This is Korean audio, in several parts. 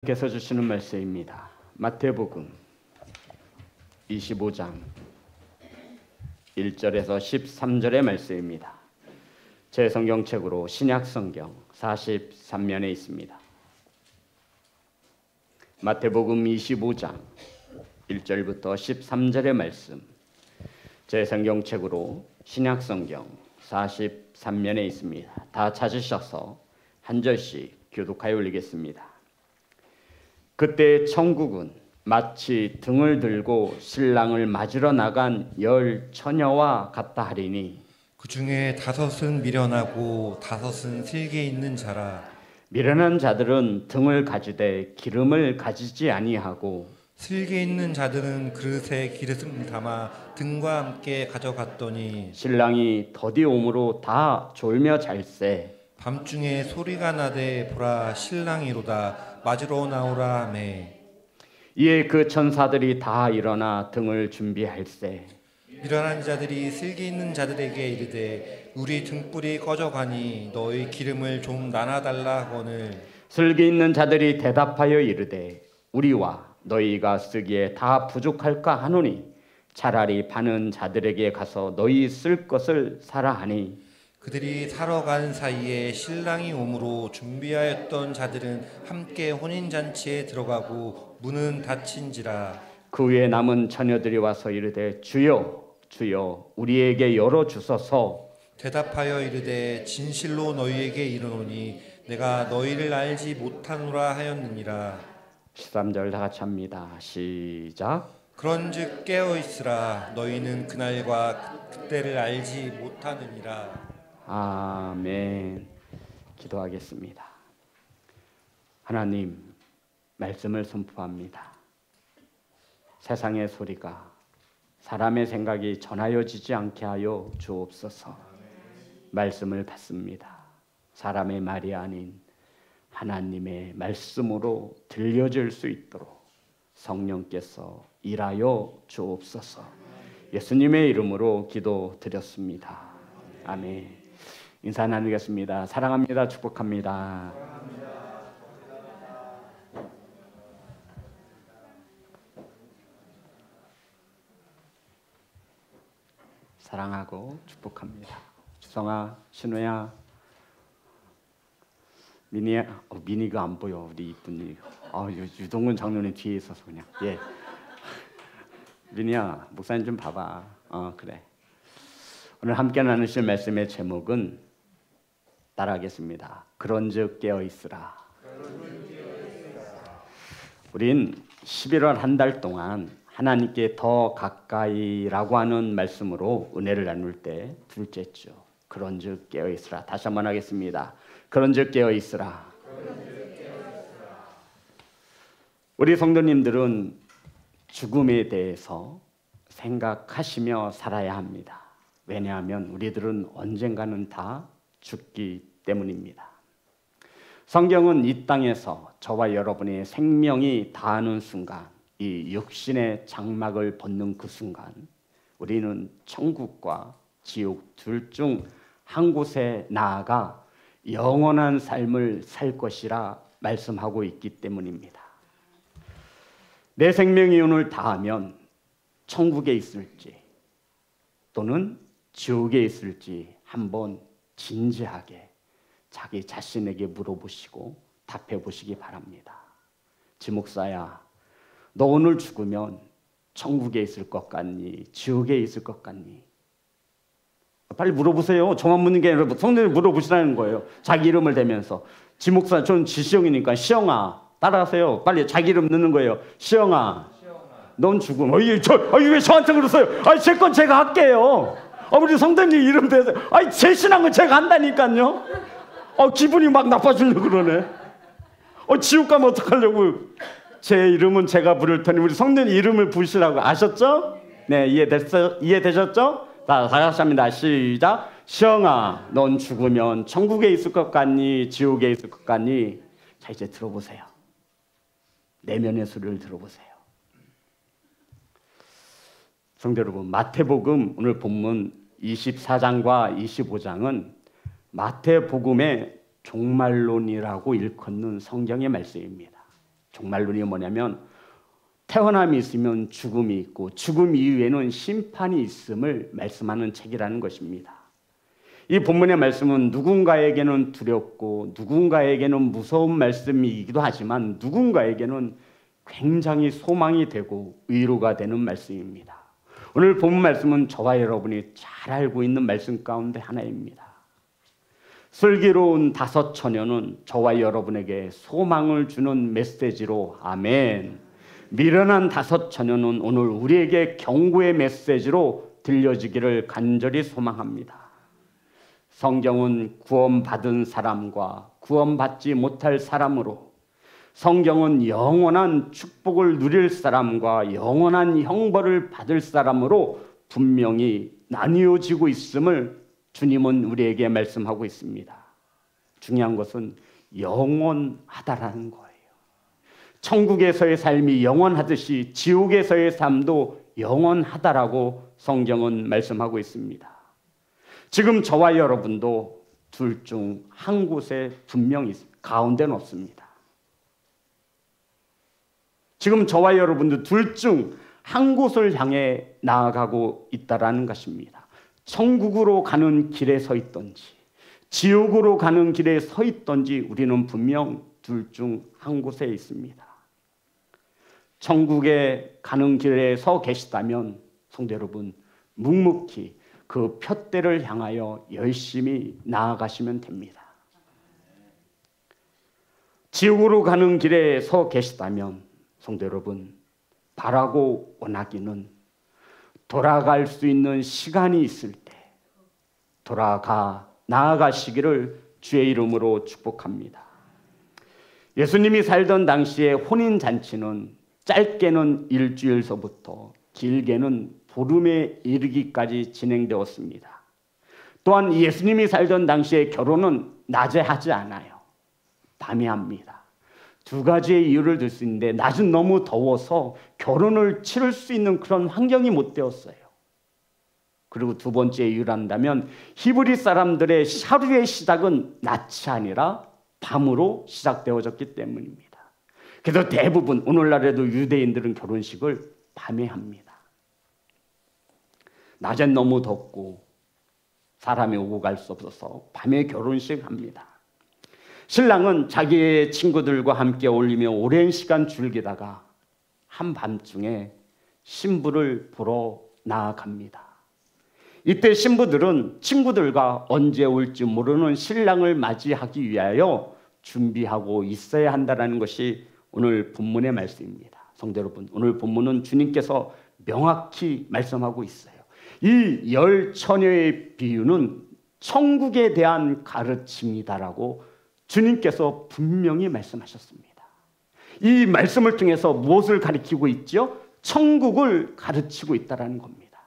께서 주시는 말씀입니다. 마태복음 25장 1절에서 13절의 말씀입니다. 제 성경책으로 신약성경 43면에 있습니다. 마태복음 25장 1절부터 13절의 말씀, 제 성경책으로 신약성경 43면에 있습니다. 다 찾으셔서 한 절씩 교독하여 올리겠습니다. 그때 천국은 마치 등을 들고 신랑을 맞으러 나간 10 처녀와 같다 하리니 그 중에 5은 미련하고 5은 슬기 있는 자라. 미련한 자들은 등을 가지되 기름을 가지지 아니하고 슬기 있는 자들은 그릇에 기름을 담아 등과 함께 가져갔더니 신랑이 더디 오므로 다 졸며 잘세. 밤중에 소리가 나되 보라 신랑이로다 맞으러 나오라 하매 이에 그 천사들이 다 일어나 등을 준비할세. 미련한 자들이 슬기 있는 자들에게 이르되 우리 등불이 꺼져가니 너희 기름을 좀 나눠달라 하거늘 슬기 있는 자들이 대답하여 이르되 우리와 너희가 쓰기에 다 부족할까 하노니 차라리 파는 자들에게 가서 너희 쓸 것을 사라 하니 그들이 사러 간 사이에 신랑이 오므로 준비하였던 자들은 함께 혼인잔치에 들어가고 문은 닫힌지라. 그 후에 남은 처녀들이 와서 이르되 주여 주여 우리에게 열어주소서. 대답하여 이르되 진실로 너희에게 이르노니 내가 너희를 알지 못하노라 하였느니라. 13절 다 같이 합니다. 시작. 그런즉 깨어있으라 너희는 그날과 그때를 알지 못하느니라. 아멘. 기도하겠습니다. 하나님, 말씀을 선포합니다. 세상의 소리가 사람의 생각이 전하여지지 않게 하여 주옵소서. 말씀을 받습니다. 사람의 말이 아닌 하나님의 말씀으로 들려질 수 있도록 성령께서 일하여 주옵소서. 예수님의 이름으로 기도드렸습니다. 아멘. 인사 나누겠습니다. 사랑합니다. 축복합니다. 사랑하고 축복합니다. 주성아, 신우야, 미니야, 미니가 안 보여. 우리 이쁜이. 유동근 장로님 뒤에 있어서 그냥. 예. 미니야, 목사님 좀 봐봐. 그래. 오늘 함께 나누실 말씀의 제목은 따라하겠습니다. 그런즉 깨어있으라. 우린 11월 한 달 동안 하나님께 더 가까이라고 하는 말씀으로 은혜를 나눌 때 둘째 주 그런즉 깨어있으라. 다시 한번 하겠습니다. 그런즉 깨어있으라. 우리 성도님들은 죽음에 대해서 생각하시며 살아야 합니다. 왜냐하면 우리들은 언젠가는 다 죽기 때문입니다. 성경은 이 땅에서 저와 여러분의 생명이 다하는 순간, 이 육신의 장막을 벗는 그 순간 우리는 천국과 지옥 둘 중 한 곳에 나아가 영원한 삶을 살 것이라 말씀하고 있기 때문입니다. 내 생명이 오늘 다하면 천국에 있을지 또는 지옥에 있을지 한번 진지하게 자기 자신에게 물어보시고 답해 보시기 바랍니다. 지목사야, 너 오늘 죽으면 천국에 있을 것 같니? 지옥에 있을 것 같니? 빨리 물어보세요. 저만 묻는 게 아니라 성도님 물어보시라는 거예요. 자기 이름을 대면서. 지목사, 저는 지시영이니까 시영아 따라하세요. 빨리 자기 이름 넣는 거예요. 시영아, 넌 죽으면 왜 저한테 그러세요? 제 건 제가 할게요. 우리 성도님 이름 대세요. 제 신앙은 제가 한다니까요. 기분이 막 나빠지려고 그러네. 지옥 가면 어떡하려고. 제 이름은 제가 부를 테니 우리 성도님 이름을 부르시라고. 아셨죠? 네, 이해되셨죠? 다 같이 합니다. 시작. 시영아, 넌 죽으면 천국에 있을 것 같니? 지옥에 있을 것 같니? 자, 이제 들어보세요. 내면의 소리를 들어보세요. 성도 여러분, 마태복음 오늘 본문 24장과 25장은 마태복음의 종말론이라고 일컫는 성경의 말씀입니다. 종말론이 뭐냐면 태어남이 있으면 죽음이 있고 죽음 이후에는 심판이 있음을 말씀하는 책이라는 것입니다. 이 본문의 말씀은 누군가에게는 두렵고 누군가에게는 무서운 말씀이기도 하지만 누군가에게는 굉장히 소망이 되고 위로가 되는 말씀입니다. 오늘 본문 말씀은 저와 여러분이 잘 알고 있는 말씀 가운데 하나입니다. 슬기로운 다섯 처녀는 저와 여러분에게 소망을 주는 메시지로 아멘. 미련한 다섯 처녀는 오늘 우리에게 경고의 메시지로 들려지기를 간절히 소망합니다. 성경은 구원받은 사람과 구원받지 못할 사람으로, 성경은 영원한 축복을 누릴 사람과 영원한 형벌을 받을 사람으로 분명히 나뉘어지고 있음을 주님은 우리에게 말씀하고 있습니다. 중요한 것은 영원하다라는 거예요. 천국에서의 삶이 영원하듯이 지옥에서의 삶도 영원하다라고 성경은 말씀하고 있습니다. 지금 저와 여러분도 둘 중 한 곳에 분명히 가운데는 없습니다. 지금 저와 여러분도 둘 중 한 곳을 향해 나아가고 있다라는 것입니다. 천국으로 가는 길에 서 있던지 지옥으로 가는 길에 서 있던지 우리는 분명 둘 중 한 곳에 있습니다. 천국에 가는 길에 서 계시다면 성도 여러분 묵묵히 그 푯대를 향하여 열심히 나아가시면 됩니다. 지옥으로 가는 길에 서 계시다면 성도 여러분 바라고 원하기는 돌아갈 수 있는 시간이 있을 때 나아가시기를 주의 이름으로 축복합니다. 예수님이 살던 당시에 혼인잔치는 짧게는 일주일서부터 길게는 보름에 이르기까지 진행되었습니다. 또한 예수님이 살던 당시에 결혼은 낮에 하지 않아요. 밤에 합니다. 두 가지의 이유를 들 수 있는데 낮은 너무 더워서 결혼을 치를 수 있는 그런 환경이 못 되었어요. 그리고 두 번째 이유란다면 히브리 사람들의 하루의 시작은 낮이 아니라 밤으로 시작되어졌기 때문입니다. 그래서 대부분 오늘날에도 유대인들은 결혼식을 밤에 합니다. 낮엔 너무 덥고 사람이 오고 갈 수 없어서 밤에 결혼식 합니다. 신랑은 자기의 친구들과 함께 어울리며 오랜 시간 즐기다가 한밤중에 신부를 보러 나아갑니다. 이때 신부들은 친구들과 언제 올지 모르는 신랑을 맞이하기 위하여 준비하고 있어야 한다는 것이 오늘 본문의 말씀입니다. 성도 여러분, 오늘 본문은 주님께서 명확히 말씀하고 있어요. 이 열 처녀의 비유는 천국에 대한 가르침이다라고 주님께서 분명히 말씀하셨습니다. 이 말씀을 통해서 무엇을 가리키고 있죠? 천국을 가르치고 있다는 겁니다.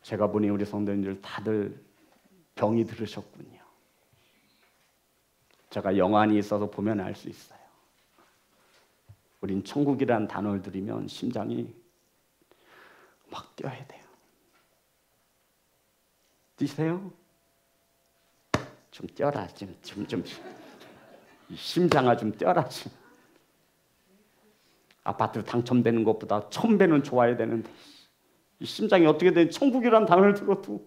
제가 보니 우리 성도님들 다들 병이 들으셨군요. 제가 영안이 있어서 보면 알 수 있어요. 우린 천국이라는 단어를 들으면 심장이 막 뛰어야 돼요. 뛰세요? 좀 뛰어라. 좀 심장아 좀 뛰어라. 좀. 아파트 당첨되는 것보다 1000배는 좋아야 되는데 이 심장이 어떻게 된 천국이라는 단어를 들어도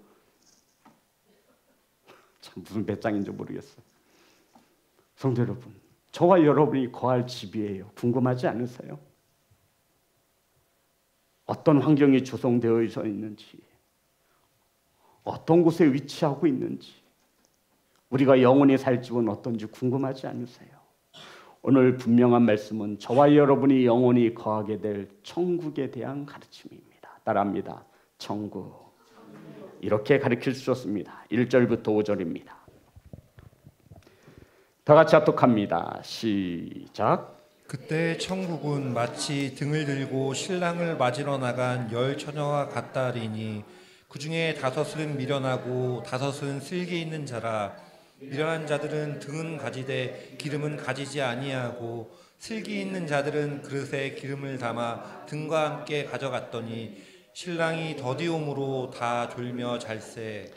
참 무슨 배짱인지 모르겠어요. 성도 여러분, 저와 여러분이 거할 집이에요. 궁금하지 않으세요? 어떤 환경이 조성되어 있는지, 어떤 곳에 위치하고 있는지, 우리가 영원히 살 집은 어떤지 궁금하지 않으세요? 오늘 분명한 말씀은 저와 여러분이 영원히 거하게 될 천국에 대한 가르침입니다. 따라합니다. 천국. 이렇게 가르칠 수 있습니다. 1절부터 5절입니다. 다 같이 합독합니다. 시작. 그때 천국은 마치 등을 들고 신랑을 맞으러 나간 열 처녀와 같다리니 그 중에 5은 미련하고 5은 슬기 있는 자라. 미련한 자들은 등은 가지되 기름은 가지지 아니하고 슬기 있는 자들은 그릇에 기름을 담아 등과 함께 가져갔더니 신랑이 더디움으로 다 졸며 잘세.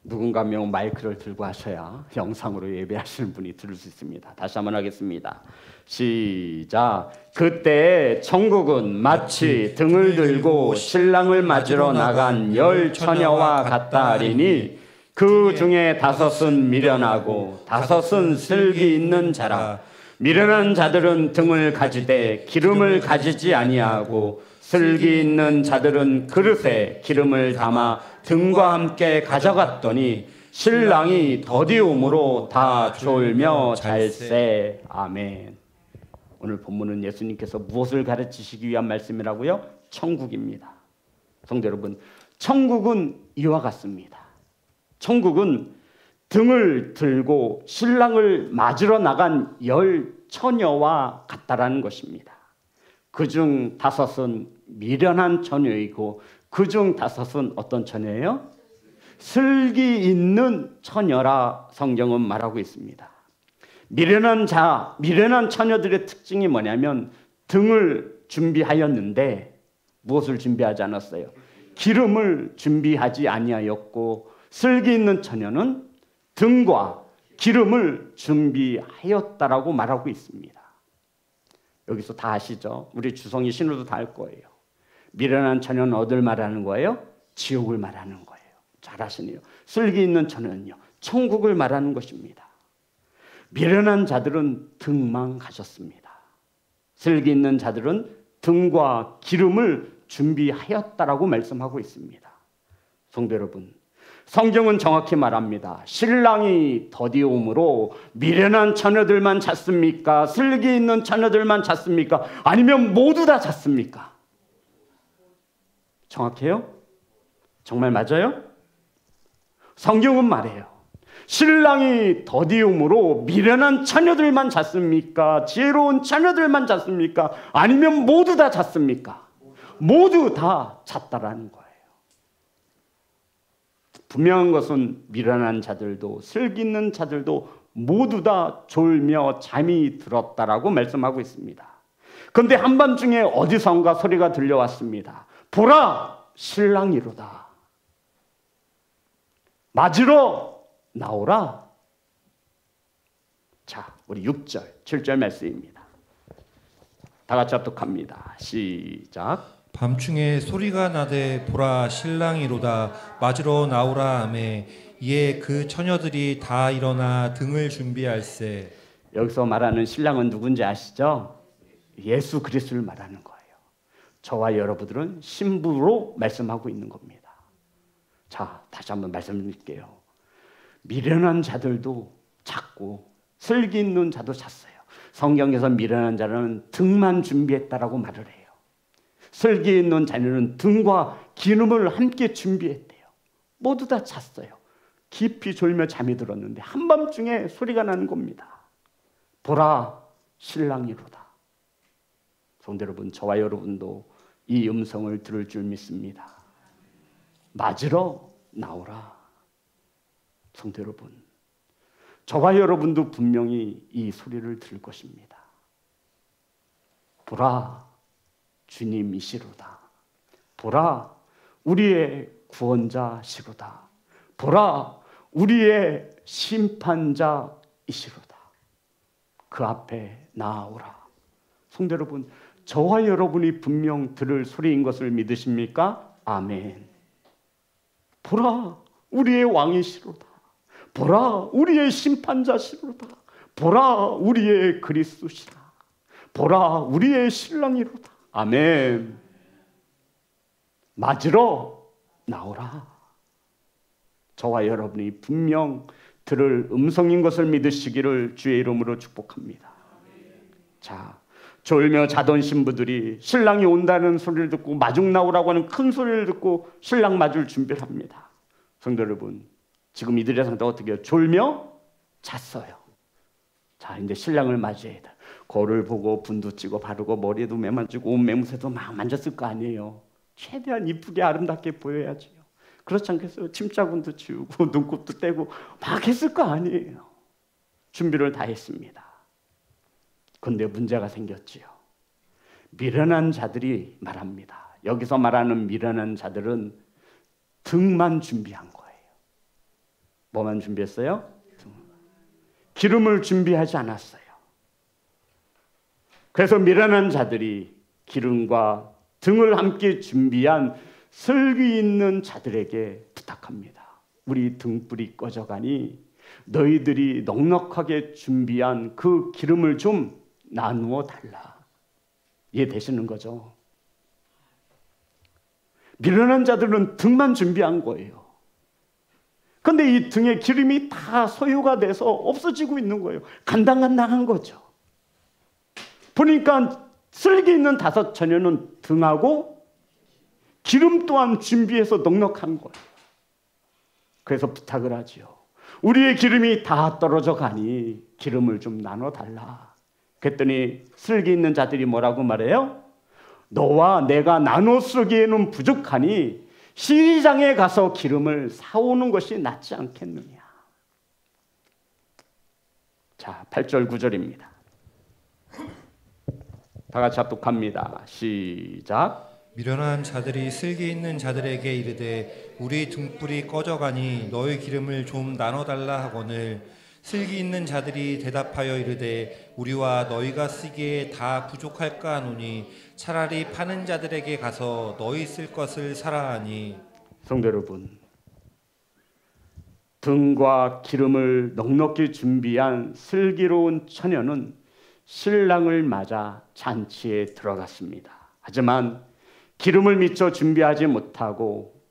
누군가 한 명 마이크를 들고 하셔야 영상으로 예배하시는 분이 들을 수 있습니다. 다시 한번 하겠습니다. 시작. 그때 천국은 마치 등을 들고 신랑을 맞으러 나간 열 처녀와 같다 하리니 그 중에 다섯은 미련하고 다섯은 슬기 있는 자라. 미련한 자들은 등을 가지되 기름을 가지지 아니하고 슬기 있는 자들은 그릇에 기름을 담아 등과 함께 가져갔더니 신랑이 더디움으로 다 졸며 잘세. 아멘. 오늘 본문은 예수님께서 무엇을 가르치시기 위한 말씀이라고요? 천국입니다. 성도 여러분, 천국은 이와 같습니다. 천국은 등을 들고 신랑을 맞으러 나간 열 처녀와 같다라는 것입니다. 그중 다섯은 미련한 처녀이고 그중 다섯은 어떤 처녀예요? 슬기 있는 처녀라 성경은 말하고 있습니다. 미련한 처녀들의 특징이 뭐냐면 등을 준비하였는데 무엇을 준비하지 않았어요? 기름을 준비하지 아니하였고 슬기 있는 처녀는 등과 기름을 준비하였다라고 말하고 있습니다. 여기서 다 아시죠? 우리 주성이 신우도 다 알 거예요. 미련한 처녀는 어딜 말하는 거예요? 지옥을 말하는 거예요. 잘 아시네요. 슬기 있는 처녀는요, 천국을 말하는 것입니다. 미련한 자들은 등만 가졌습니다. 슬기 있는 자들은 등과 기름을 준비하였다라고 말씀하고 있습니다. 성도 여러분, 성경은 정확히 말합니다. 신랑이 더디움으로 미련한 처녀들만 찾습니까? 슬기 있는 처녀들만 찾습니까? 아니면 모두 다 찾습니까? 정확해요? 정말 맞아요? 성경은 말해요. 신랑이 더디움으로 미련한 처녀들만 찾습니까? 지혜로운 처녀들만 찾습니까? 아니면 모두 다 찾습니까? 모두 다 찾다라는 거예요. 분명한 것은 미련한 자들도 슬기 있는 자들도 모두 다 졸며 잠이 들었다라고 말씀하고 있습니다. 그런데 한밤중에 어디선가 소리가 들려왔습니다. 보라, 신랑이로다. 맞으러 나오라. 자, 우리 6절, 7절 말씀입니다. 다 같이 합독합니다. 시작. 밤중에 소리가 나되 보라 신랑이로다 맞으러 나오라 하매 이에 그 처녀들이 다 일어나 등을 준비할세. 여기서 말하는 신랑은 누군지 아시죠? 예수 그리스도를 말하는 거예요. 저와 여러분들은 신부로 말씀하고 있는 겁니다. 자, 다시 한번 말씀드릴게요. 미련한 자들도 찾고 슬기 있는 자도 찾어요. 성경에서 미련한 자는 등만 준비했다라고 말을 해요. 슬기 있는 자녀는 등과 기름을 함께 준비했대요. 모두 다 잤어요. 깊이 졸며 잠이 들었는데 한밤중에 소리가 나는 겁니다. 보라, 신랑이로다. 성도 여러분, 저와 여러분도 이 음성을 들을 줄 믿습니다. 맞으러 나오라. 성도 여러분, 저와 여러분도 분명히 이 소리를 들을 것입니다. 보라, 주님이시로다. 보라, 우리의 구원자시로다. 보라, 우리의 심판자이시로다. 그 앞에 나아오라. 성도 여러분, 저와 여러분이 분명 들을 소리인 것을 믿으십니까? 아멘. 보라, 우리의 왕이시로다. 보라, 우리의 심판자시로다. 보라, 우리의 그리스도시라. 보라, 우리의 신랑이로다. 아멘. 맞으러 나오라. 저와 여러분이 분명 들을 음성인 것을 믿으시기를 주의 이름으로 축복합니다. 자, 졸며 자던 신부들이 신랑이 온다는 소리를 듣고 마중 나오라고 하는 큰 소리를 듣고 신랑 맞을 준비를 합니다. 성도 여러분, 지금 이들의 상태가 어떻게 해요? 졸며 잤어요. 자, 이제 신랑을 맞이해야 돼. 거울을 보고 분도 찌고 바르고 머리에도 매만지고 옷 매무새도 막 만졌을 거 아니에요. 최대한 이쁘게 아름답게 보여야지요. 그렇지 않겠어요? 침자군도 치우고 눈곱도 떼고 막 했을 거 아니에요. 준비를 다 했습니다. 그런데 문제가 생겼지요. 미련한 자들이 말합니다. 여기서 말하는 미련한 자들은 등만 준비한 거예요. 뭐만 준비했어요? 기름을 준비하지 않았어요. 그래서 미련한 자들이 기름과 등을 함께 준비한 슬기 있는 자들에게 부탁합니다. 우리 등불이 꺼져가니 너희들이 넉넉하게 준비한 그 기름을 좀 나누어 달라. 이해되시는 거죠? 미련한 자들은 등만 준비한 거예요. 그런데 이 등에 기름이 다 소요가 돼서 없어지고 있는 거예요. 간당간당한 거죠. 보니까 슬기 있는 5 처녀는 등하고 기름 또한 준비해서 넉넉한 거예요. 그래서 부탁을 하지요. 우리의 기름이 다 떨어져 가니 기름을 좀 나눠달라. 그랬더니 슬기 있는 자들이 뭐라고 말해요? 너와 내가 나눠 쓰기에는 부족하니 시장에 가서 기름을 사오는 것이 낫지 않겠느냐. 자, 8절 9절입니다. 다 같이 합독합니다. 시작. 미련한 자들이 슬기 있는 자들에게 이르되 우리 등불이 꺼져가니 너희 기름을 좀 나눠달라 하거늘 슬기 있는 자들이 대답하여 이르되 우리와 너희가 쓰기에 다 부족할까 하노니 차라리 파는 자들에게 가서 너희 쓸 것을 사라 하니. 성도 여러분, 등과 기름을 넉넉히 준비한 슬기로운 처녀는 신랑을 맞아 잔치에 들어갔습니다. 하지만 기름을 미처 준비하지 못하고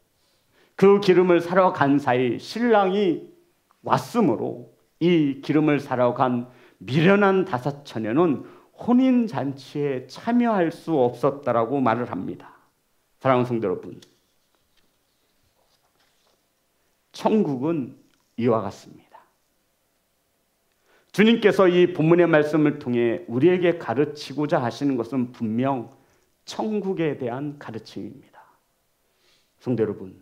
그 기름을 사러 간 사이 신랑이 왔으므로 이 기름을 사러 간 미련한 5 처녀는 혼인잔치에 참여할 수 없었다라고 말을 합니다. 사랑하는 성도 여러분, 천국은 이와 같습니다. 주님께서 이 본문의 말씀을 통해 우리에게 가르치고자 하시는 것은 분명 천국에 대한 가르침입니다. 성도 여러분,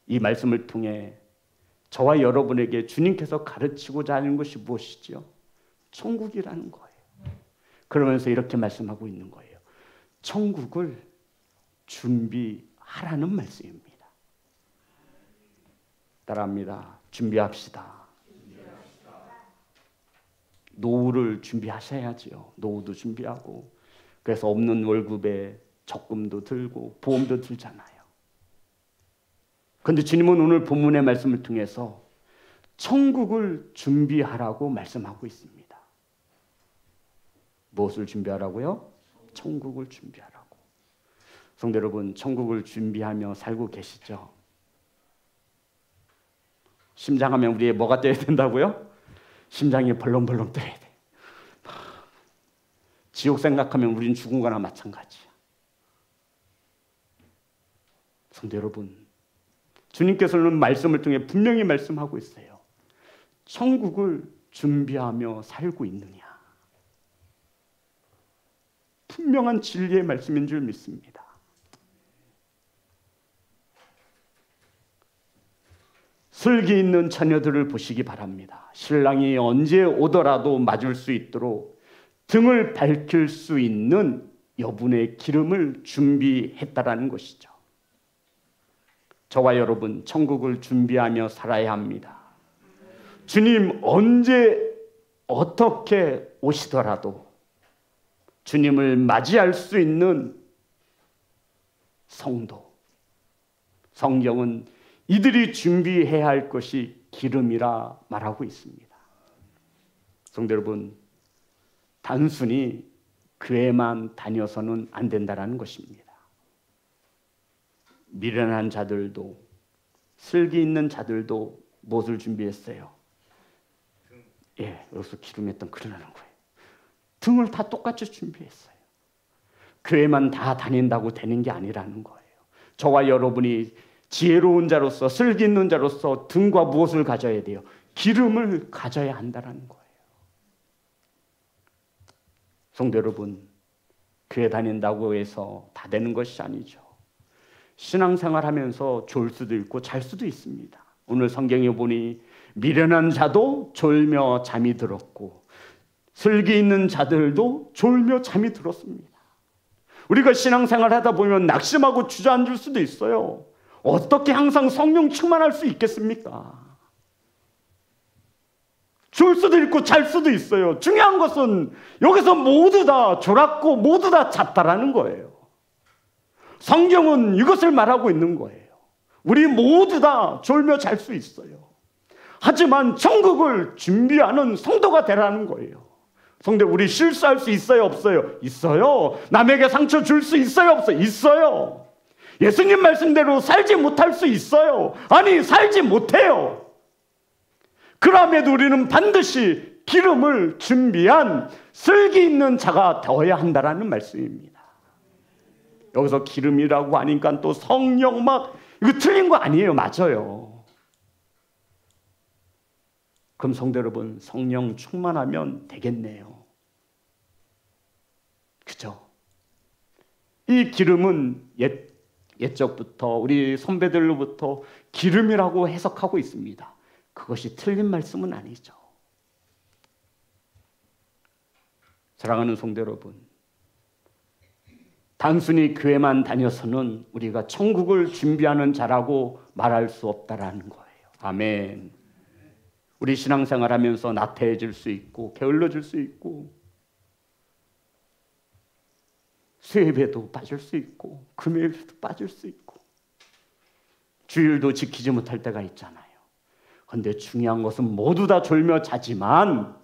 이 말씀을 통해 저와 여러분에게 주님께서 가르치고자 하는 것이 무엇이지요? 천국이라는 거예요. 그러면서 이렇게 말씀하고 있는 거예요. 천국을 준비하라는 말씀입니다. 따라합니다. 준비합시다. 노후를 준비하셔야지요. 노후도 준비하고, 그래서 없는 월급에 적금도 들고 보험도 들잖아요. 그런데 주님은 오늘 본문의 말씀을 통해서 천국을 준비하라고 말씀하고 있습니다. 무엇을 준비하라고요? 천국을 준비하라고. 성도 여러분, 천국을 준비하며 살고 계시죠? 심장하면 우리의 뭐가 뛰어야 된다고요? 심장이 벌렁벌렁 뛰어야 돼. 지옥 생각하면 우리는 죽은 거나 마찬가지야. 성도 여러분, 주님께서는 말씀을 통해 분명히 말씀하고 있어요. 천국을 준비하며 살고 있느냐. 분명한 진리의 말씀인 줄 믿습니다. 슬기 있는 처녀들을 보시기 바랍니다. 신랑이 언제 오더라도 맞을 수 있도록 등을 밝힐 수 있는 여분의 기름을 준비했다라는 것이죠. 저와 여러분, 천국을 준비하며 살아야 합니다. 주님 언제 어떻게 오시더라도 주님을 맞이할 수 있는 성도, 성경은 이들이 준비해야 할 것이 기름이라 말하고 있습니다. 성도 여러분, 단순히 교회만 다녀서는 안 된다는 것입니다. 미련한 자들도, 슬기 있는 자들도 무엇을 준비했어요? 여기서 기름했던 그러는 거예요. 등을 다 똑같이 준비했어요. 교회만 다 다닌다고 되는 게 아니라는 거예요. 저와 여러분이 지혜로운 자로서, 슬기 있는 자로서 등과 무엇을 가져야 돼요? 기름을 가져야 한다는 거예요. 성도 여러분, 교회 다닌다고 해서 다 되는 것이 아니죠. 신앙생활 하면서 졸 수도 있고 잘 수도 있습니다. 오늘 성경에 보니 미련한 자도 졸며 잠이 들었고 슬기 있는 자들도 졸며 잠이 들었습니다. 우리가 신앙생활 하다 보면 낙심하고 주저앉을 수도 있어요. 어떻게 항상 성령 충만할 수 있겠습니까? 좋을 수도 있고 잘 수도 있어요. 중요한 것은 여기서 모두 다 졸았고 모두 다 잤다라는 거예요. 성경은 이것을 말하고 있는 거예요. 우리 모두 다 졸며 잘 수 있어요. 하지만 천국을 준비하는 성도가 되라는 거예요. 성도, 우리 실수할 수 있어요, 없어요? 있어요. 남에게 상처 줄 수 있어요, 없어요? 있어요. 예수님 말씀대로 살지 못할 수 있어요. 아니, 살지 못해요. 그럼에도 우리는 반드시 기름을 준비한 슬기 있는 자가 되어야 한다라는 말씀입니다. 여기서 기름이라고 하니까 또 성령 막 이거 틀린 거 아니에요. 맞아요. 그럼 성도 여러분, 성령 충만하면 되겠네요. 그죠? 이 기름은 옛적부터 우리 선배들로부터 기름이라고 해석하고 있습니다. 그것이 틀린 말씀은 아니죠. 사랑하는 성도 여러분, 단순히 교회만 다녀서는 우리가 천국을 준비하는 자라고 말할 수 없다라는 거예요. 아멘. 우리 신앙생활 하면서 나태해질 수 있고 게을러질 수 있고 수예배도 빠질 수 있고 금요일도 빠질 수 있고 주일도 지키지 못할 때가 있잖아요. 그런데 중요한 것은 모두 다 졸며 자지만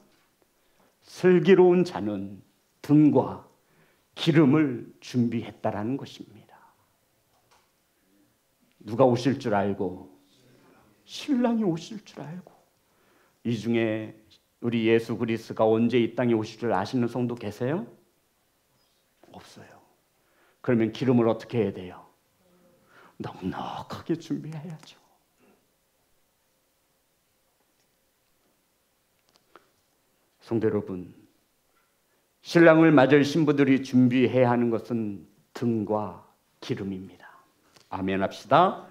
슬기로운 자는 등과 기름을 준비했다라는 것입니다. 누가 오실 줄 알고? 신랑이 오실 줄 알고. 이 중에 우리 예수 그리스도가 언제 이 땅에 오실 줄 아시는 성도 계세요? 없어요. 그러면 기름을 어떻게 해야 돼요? 넉넉하게 준비해야죠. 성도 여러분, 신랑을 맞을 신부들이 준비해야 하는 것은 등과 기름입니다. 아멘 합시다.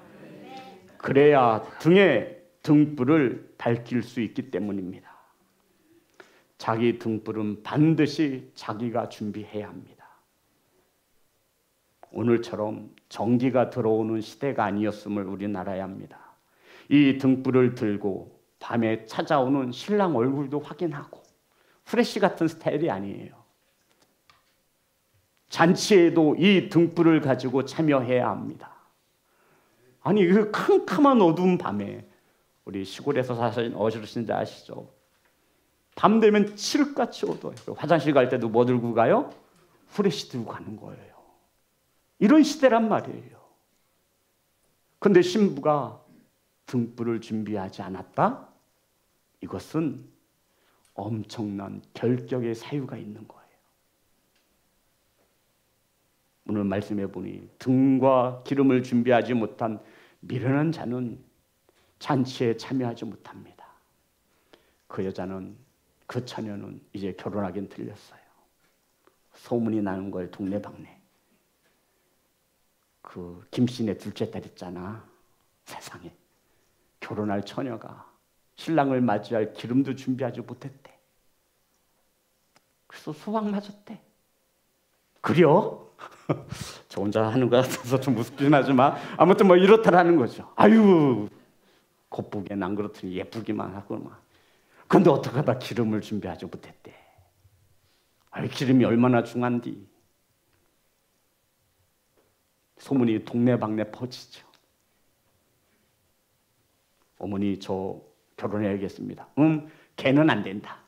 그래야 등에 등불을 밝힐 수 있기 때문입니다. 자기 등불은 반드시 자기가 준비해야 합니다. 오늘처럼 전기가 들어오는 시대가 아니었음을 우리는 알아야 합니다. 이 등불을 들고 밤에 찾아오는 신랑 얼굴도 확인하고, 후레쉬 같은 스타일이 아니에요. 잔치에도 이 등불을 가지고 참여해야 합니다. 아니, 그 캄캄한 어두운 밤에, 우리 시골에서 사시는 어르신들 아시죠? 밤 되면 칠흑같이 어두워요. 화장실 갈 때도 뭐 들고 가요? 후레쉬 들고 가는 거예요. 이런 시대란 말이에요. 그런데 신부가 등불을 준비하지 않았다? 이것은 엄청난 결격의 사유가 있는 거예요. 오늘 말씀해 보니 등과 기름을 준비하지 못한 미련한 자는 잔치에 참여하지 못합니다. 그 여자는, 그 처녀는 이제 결혼하긴 틀렸어요. 소문이 나는 거예요. 동네방네. 그 김씨네 둘째 딸 있잖아. 세상에 결혼할 처녀가 신랑을 맞이할 기름도 준비하지 못했대. 그래서 수박 맞았대. 그래요? 저 혼자 하는 거 같아서 좀 무섭긴 하지만 아무튼 뭐 이렇다라는 거죠. 아유, 곱보기엔 안 그렇더니 예쁘기만 하고 막. 근데 어떻게 하다 기름을 준비하지 못했대. 아유, 기름이 얼마나 중요한디. 소문이 동네방네 퍼지죠. 어머니, 저 결혼해야겠습니다. 걔는 안 된다.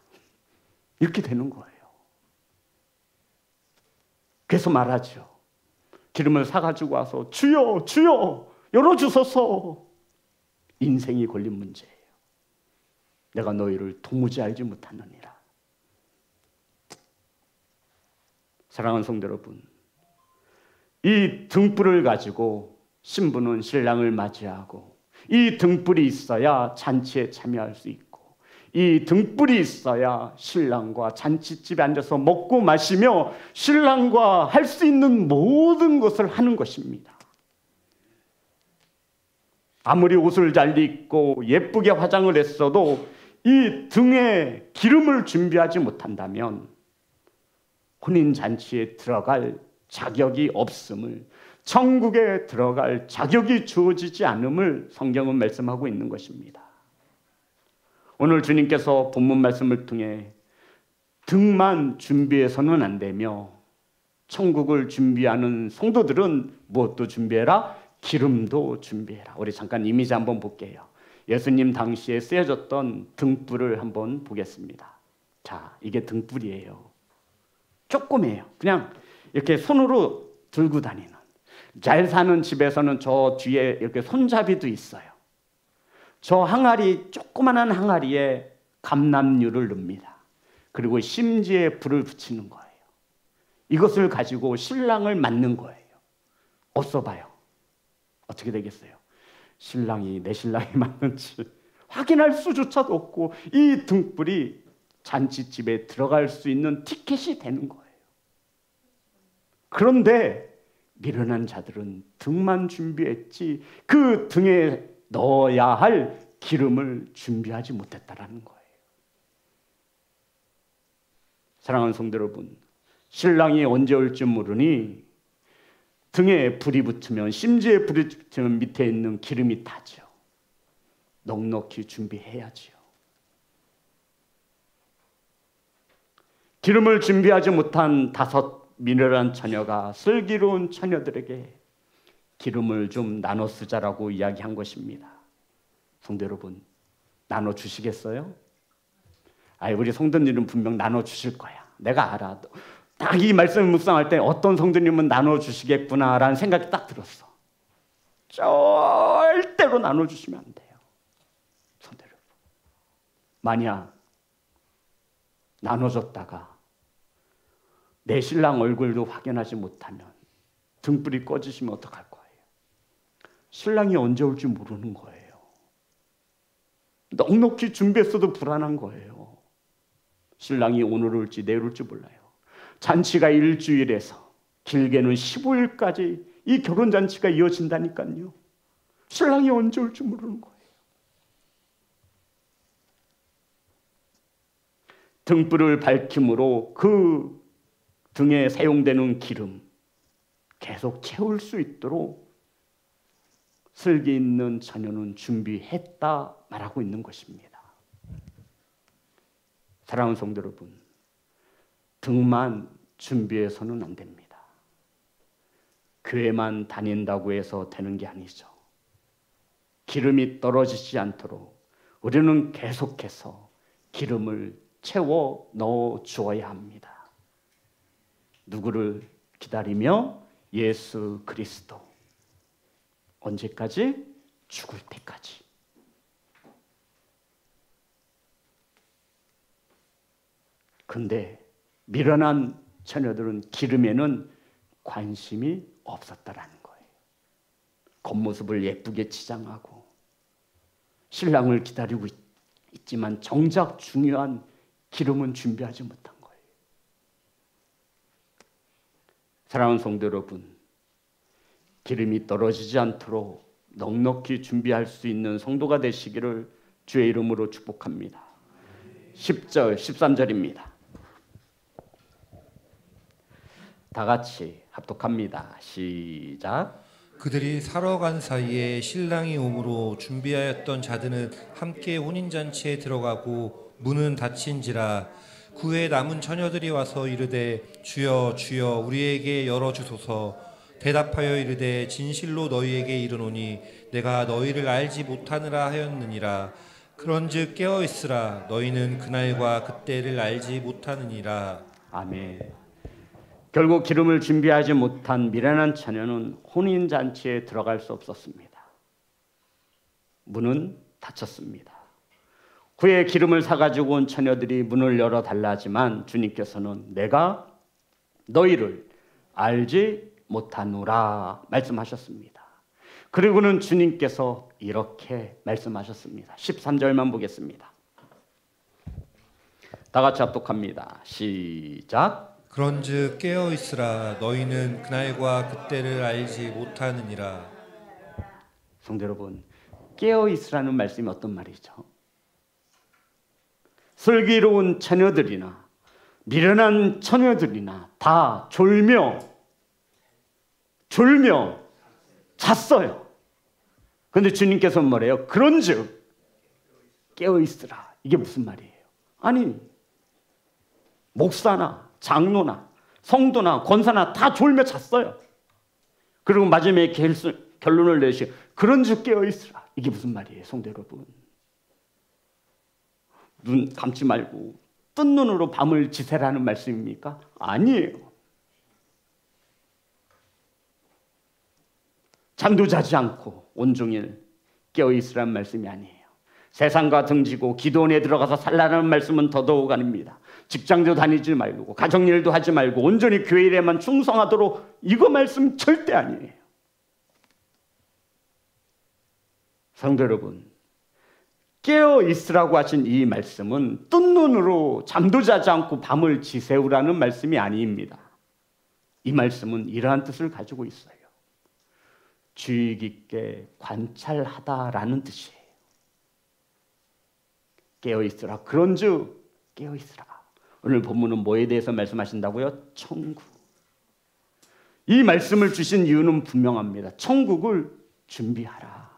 이렇게 되는 거예요. 그래서 말하죠. 기름을 사가지고 와서 주여, 주여, 열어주소서. 인생이 걸린 문제예요. 내가 너희를 도무지 알지 못하느니라. 사랑하는 성도 여러분, 이 등불을 가지고 신부는 신랑을 맞이하고, 이 등불이 있어야 잔치에 참여할 수 있고, 이 등불이 있어야 신랑과 잔치집에 앉아서 먹고 마시며 신랑과 할 수 있는 모든 것을 하는 것입니다. 아무리 옷을 잘 입고 예쁘게 화장을 했어도 이 등에 기름을 준비하지 못한다면 혼인잔치에 들어갈 자격이 없음을, 천국에 들어갈 자격이 주어지지 않음을 성경은 말씀하고 있는 것입니다. 오늘 주님께서 본문 말씀을 통해 등만 준비해서는 안 되며 천국을 준비하는 성도들은 무엇도 준비해라? 기름도 준비해라. 우리 잠깐 이미지 한번 볼게요. 예수님 당시에 쓰여졌던 등불을 한번 보겠습니다. 자, 이게 등불이에요. 조그매요. 그냥 이렇게 손으로 들고 다니는. 잘 사는 집에서는 저 뒤에 이렇게 손잡이도 있어요. 저 항아리, 조그만한 항아리에 감람유를 넣습니다. 그리고 심지에 불을 붙이는 거예요. 이것을 가지고 신랑을 맞는 거예요. 어서 봐요. 어떻게 되겠어요? 신랑이 내 신랑이 맞는지 확인할 수조차도 없고 이 등불이 잔치집에 들어갈 수 있는 티켓이 되는 거예요. 그런데 미련한 자들은 등만 준비했지 그 등에 넣어야 할 기름을 준비하지 못했다라는 거예요. 사랑하는 성도 여러분, 신랑이 언제 올지 모르니 등에 불이 붙으면, 심지에 불이 붙으면 밑에 있는 기름이 타죠. 넉넉히 준비해야지요. 기름을 준비하지 못한 5 미련한 처녀가 슬기로운 처녀들에게 기름을 좀 나눠 쓰자라고 이야기한 것입니다. 성도 여러분, 나눠 주시겠어요? 우리 성도님은 분명 나눠 주실 거야. 내가 알아. 딱 이 말씀을 묵상할 때 어떤 성도님은 나눠 주시겠구나라는 생각이 딱 들었어. 절대로 나눠 주시면 안 돼요. 성도 여러분, 만약 나눠줬다가 내 신랑 얼굴도 확인하지 못하면 등불이 꺼지시면 어떡할 거예요? 신랑이 언제 올지 모르는 거예요. 넉넉히 준비했어도 불안한 거예요. 신랑이 오늘 올지 내일 올지 몰라요. 잔치가 일주일에서 길게는 15일까지 이 결혼잔치가 이어진다니까요. 신랑이 언제 올지 모르는 거예요. 등불을 밝힘으로 그 등에 사용되는 기름 계속 채울 수 있도록 슬기 있는 처녀는 준비했다 말하고 있는 것입니다. 사랑하는 성도 여러분, 등만 준비해서는 안 됩니다. 교회만 다닌다고 해서 되는 게 아니죠. 기름이 떨어지지 않도록 우리는 계속해서 기름을 채워 넣어 주어야 합니다. 누구를 기다리며? 예수 그리스도. 언제까지? 죽을 때까지. 근데 미련한 처녀들은 기름에는 관심이 없었다라는 거예요. 겉모습을 예쁘게 치장하고 신랑을 기다리고 있지만 정작 중요한 기름은 준비하지 못한 거예요. 사랑하는 성도 여러분, 기름이 떨어지지 않도록 넉넉히 준비할 수 있는 성도가 되시기를 주의 이름으로 축복합니다. 10절, 13절입니다. 다 같이 합독합니다. 시작. 그들이 사러 간 사이에 신랑이 오므로 준비하였던 자들은 함께 혼인잔치에 들어가고 문은 닫힌지라. 그 후에 남은 처녀들이 와서 이르되 주여 주여 우리에게 열어주소서. 대답하여 이르되 진실로 너희에게 이르노니 내가 너희를 알지 못하느라 하였느니라. 그런즉 깨어있으라. 너희는 그날과 그때를 알지 못하느니라. 아멘. 결국 기름을 준비하지 못한 미련한 처녀는 혼인잔치에 들어갈 수 없었습니다. 문은 닫혔습니다. 후에 기름을 사가지고 온 처녀들이 문을 열어달라 하지만 주님께서는 내가 너희를 알지 못하노라 말씀하셨습니다. 그리고는 주님께서 이렇게 말씀하셨습니다. 13절만 보겠습니다. 다 같이 합독합니다. 시작. 그런즉 깨어있으라. 너희는 그날과 그때를 알지 못하느니라. 성도 여러분, 깨어있으라는 말씀이 어떤 말이죠? 슬기로운 처녀들이나 미련한 처녀들이나 다 졸며 잤어요. 그런데 주님께서 뭐래요? 그런즉 깨어있으라. 이게 무슨 말이에요? 아니, 목사나 장로나 성도나 권사나 다 졸며 잤어요. 그리고 마지막에 결론을 내시 그런 즉 깨어있으라. 이게 무슨 말이에요, 성도 여러분? 눈 감지 말고 뜬 눈으로 밤을 지새라는 말씀입니까? 아니에요. 잠도 자지 않고 온종일 깨어있으라는 말씀이 아니에요. 세상과 등지고 기도원에 들어가서 살라는 말씀은 더더욱 아닙니다. 직장도 다니지 말고 가정일도 하지 말고 온전히 교회 일에만 충성하도록, 이거 말씀 절대 아니에요. 성도 여러분, 깨어있으라고 하신 이 말씀은 뜬 눈으로 잠도 자지 않고 밤을 지새우라는 말씀이 아닙니다. 이 말씀은 이러한 뜻을 가지고 있어요. 주의 깊게 관찰하다라는 뜻이에요. 깨어있으라. 그런즉 깨어있으라. 오늘 본문은 뭐에 대해서 말씀하신다고요? 천국. 이 말씀을 주신 이유는 분명합니다. 천국을 준비하라.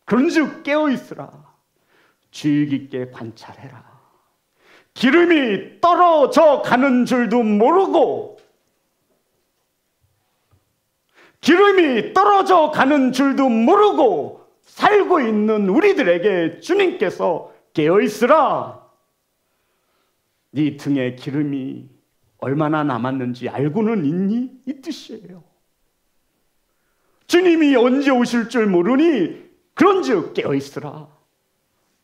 그런즉 깨어있으라. 주의 깊게 관찰해라. 기름이 떨어져 가는 줄도 모르고, 기름이 떨어져 가는 줄도 모르고 살고 있는 우리들에게 주님께서 깨어있으라. 네 등에 기름이 얼마나 남았는지 알고는 있니? 이 뜻이에요. 주님이 언제 오실 줄 모르니 그런즉 깨어있으라.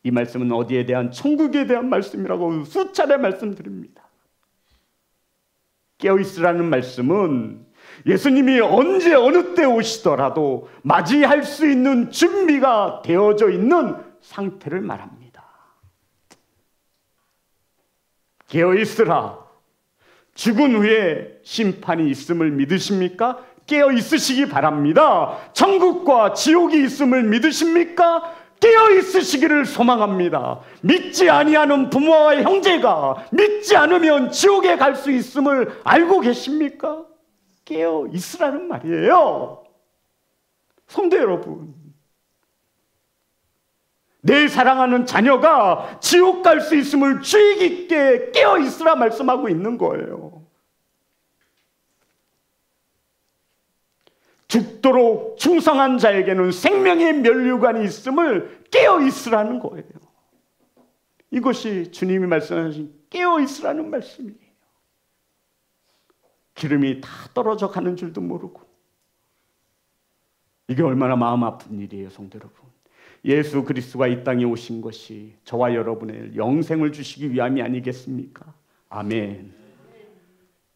이 말씀은 어디에 대한? 천국에 대한 말씀이라고 수차례 말씀드립니다. 깨어있으라는 말씀은 예수님이 언제 어느 때 오시더라도 맞이할 수 있는 준비가 되어져 있는 상태를 말합니다. 깨어있으라. 죽은 후에 심판이 있음을 믿으십니까? 깨어 있으시기 바랍니다. 천국과 지옥이 있음을 믿으십니까? 깨어 있으시기를 소망합니다. 믿지 아니하는 부모와 형제가 믿지 않으면 지옥에 갈 수 있음을 알고 계십니까? 깨어 있으라는 말이에요. 성도 여러분, 내 사랑하는 자녀가 지옥 갈 수 있음을 주의 깊게 깨어 있으라 말씀하고 있는 거예요. 죽도록 충성한 자에게는 생명의 면류관이 있음을 깨어 있으라는 거예요. 이것이 주님이 말씀하신 깨어 있으라는 말씀이에요. 기름이 다 떨어져 가는 줄도 모르고. 이게 얼마나 마음 아픈 일이에요, 성도 여러분. 예수 그리스도가 이 땅에 오신 것이 저와 여러분의 영생을 주시기 위함이 아니겠습니까? 아멘.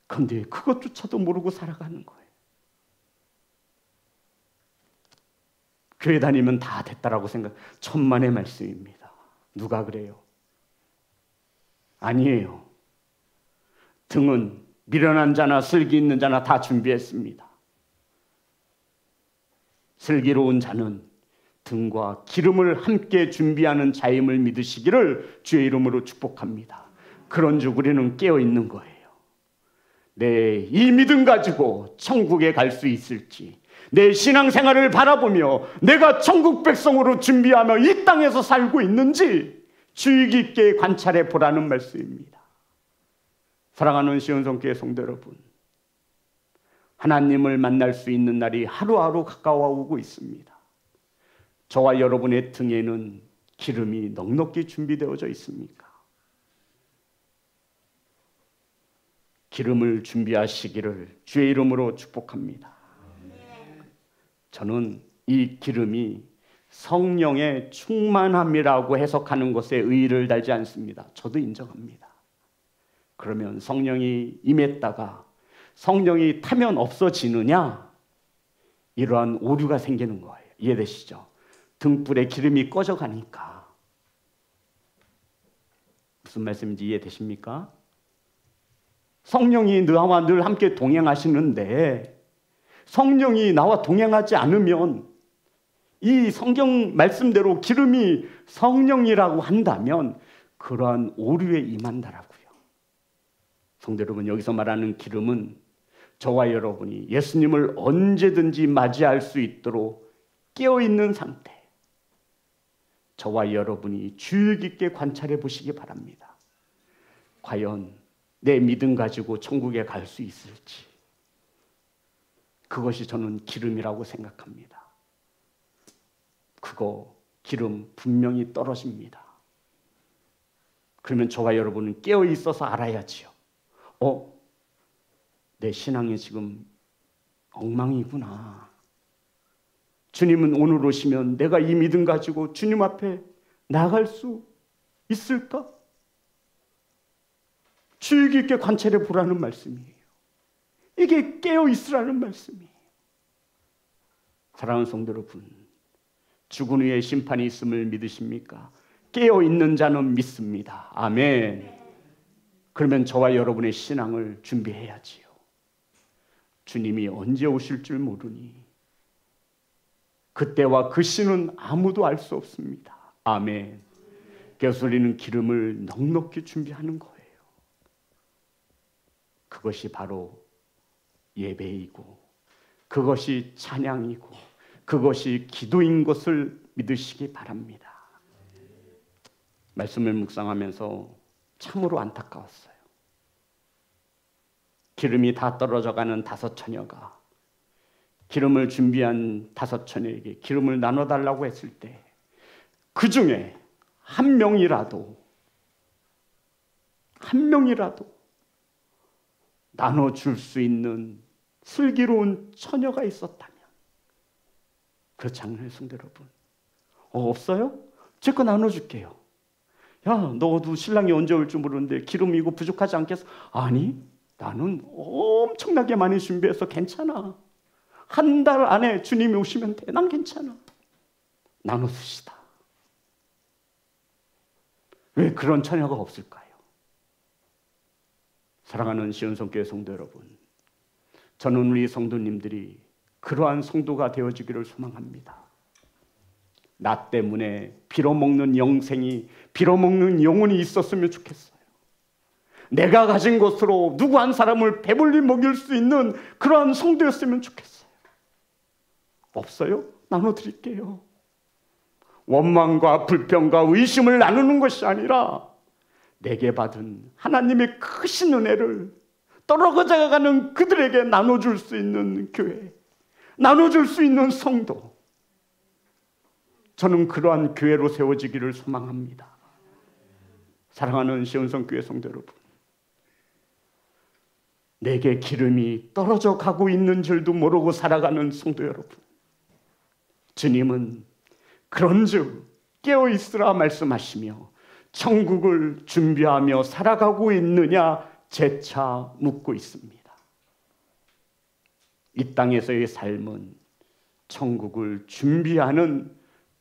그런데 그것조차도 모르고 살아가는 거예요. 교회 다니면 다 됐다라고 생각, 천만의 말씀입니다. 누가 그래요? 아니에요. 등은 미련한 자나 슬기 있는 자나 다 준비했습니다. 슬기로운 자는 등과 기름을 함께 준비하는 자임을 믿으시기를 주의 이름으로 축복합니다. 그런즉 우리는 깨어 있는 거예요. 내 이 믿음 가지고 천국에 갈 수 있을지, 내 신앙생활을 바라보며 내가 천국 백성으로 준비하며 이 땅에서 살고 있는지 주의 깊게 관찰해 보라는 말씀입니다. 사랑하는 시온성교회 성도 여러분, 하나님을 만날 수 있는 날이 하루하루 가까워오고 있습니다. 저와 여러분의 등에는 기름이 넉넉히 준비되어져 있습니까? 기름을 준비하시기를 주의 이름으로 축복합니다. 저는 이 기름이 성령의 충만함이라고 해석하는 것에 의의를 달지 않습니다. 저도 인정합니다. 그러면 성령이 임했다가 성령이 타면 없어지느냐? 이러한 오류가 생기는 거예요. 이해되시죠? 등불에 기름이 꺼져가니까. 무슨 말씀인지 이해되십니까? 성령이 나와 늘 함께 동행하시는데 성령이 나와 동행하지 않으면 이 성경 말씀대로 기름이 성령이라고 한다면 그러한 오류에 임한다라고요. 성도 여러분, 여기서 말하는 기름은 저와 여러분이 예수님을 언제든지 맞이할 수 있도록 깨어있는 상태, 저와 여러분이 주의 깊게 관찰해 보시기 바랍니다. 과연 내 믿음 가지고 천국에 갈 수 있을지. 그것이 저는 기름이라고 생각합니다. 그거 기름 분명히 떨어집니다. 그러면 저와 여러분은 깨어 있어서 알아야지요. 내 신앙이 지금 엉망이구나. 주님은 오늘 오시면 내가 이 믿음 가지고 주님 앞에 나갈 수 있을까? 주의 깊게 관찰해 보라는 말씀이에요. 이게 깨어 있으라는 말씀이에요. 사랑하는 성도 여러분, 죽은 후에 심판이 있음을 믿으십니까? 깨어 있는 자는 믿습니다. 아멘. 그러면 저와 여러분의 신앙을 준비해야지요. 주님이 언제 오실 줄 모르니 그때와 그 시는 아무도 알 수 없습니다. 아멘. 그래서 우리는 기름을 넉넉히 준비하는 거예요. 그것이 바로 예배이고 그것이 찬양이고 그것이 기도인 것을 믿으시기 바랍니다. 말씀을 묵상하면서 참으로 안타까웠어요. 기름이 다 떨어져가는 5처녀가 기름을 준비한 5처녀에게 기름을 나눠달라고 했을 때 그 중에 한 명이라도 나눠줄 수 있는 슬기로운 처녀가 있었다면, 그렇지 않나요, 성도 여러분? 없어요? 제 거 나눠줄게요. 야, 너도 신랑이 언제 올 줄 모르는데 기름 이거 부족하지 않겠어? 아니, 나는 엄청나게 많이 준비해서 괜찮아. 한 달 안에 주님이 오시면 돼. 난 괜찮아. 나눠주시다. 왜 그런 처녀가 없을까요? 사랑하는 시온성교회 성도 여러분, 저는 우리 성도님들이 그러한 성도가 되어지기를 소망합니다. 나 때문에 빌어먹는 영생이, 빌어먹는 영혼이 있었으면 좋겠어요. 내가 가진 것으로 누구 한 사람을 배불리 먹일 수 있는 그러한 성도였으면 좋겠어요. 없어요? 나눠드릴게요. 원망과 불평과 의심을 나누는 것이 아니라 내게 받은 하나님의 크신 은혜를 떨어져가는 그들에게 나눠줄 수 있는 교회, 나눠줄 수 있는 성도, 저는 그러한 교회로 세워지기를 소망합니다. 사랑하는 시온성교회 성도 여러분, 내게 기름이 떨어져 가고 있는 줄도 모르고 살아가는 성도 여러분, 주님은 그런즉 깨어있으라 말씀하시며 천국을 준비하며 살아가고 있느냐 재차 묻고 있습니다. 이 땅에서의 삶은 천국을 준비하는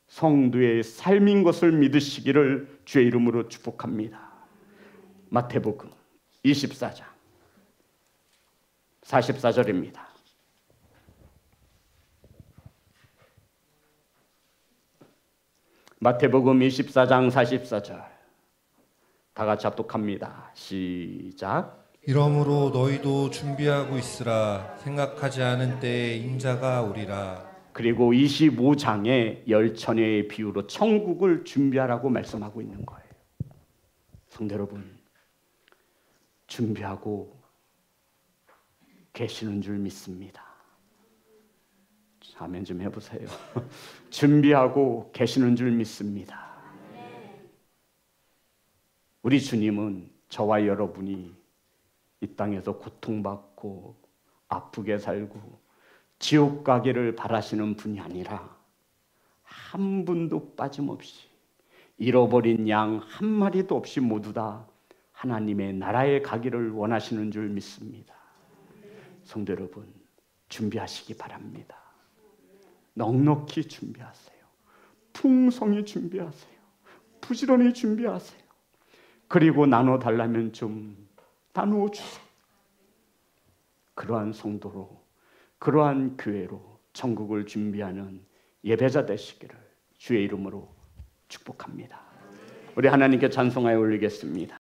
성도의 삶인 것을 믿으시기를 주의 이름으로 축복합니다. 마태복음 24장 44절입니다. 마태복음 24장 44절 다 같이 합독합니다. 시작. 이러므로 너희도 준비하고 있으라. 생각하지 않은 때에 임자가 오리라. 그리고 25장의 열처녀의 비유로 천국을 준비하라고 말씀하고 있는 거예요. 성도 여러분, 준비하고 계시는 줄 믿습니다. 아멘 좀 해보세요. 준비하고 계시는 줄 믿습니다. 우리 주님은 저와 여러분이 이 땅에서 고통받고 아프게 살고 지옥 가기를 바라시는 분이 아니라 한 분도 빠짐없이 잃어버린 양 한 마리도 없이 모두 다 하나님의 나라에 가기를 원하시는 줄 믿습니다. 성도 여러분, 준비하시기 바랍니다. 넉넉히 준비하세요. 풍성히 준비하세요. 부지런히 준비하세요. 그리고 나눠달라면 좀 나누어 주세요. 그러한 성도로, 그러한 교회로 천국을 준비하는 예배자 되시기를 주의 이름으로 축복합니다. 우리 하나님께 찬송하여 올리겠습니다.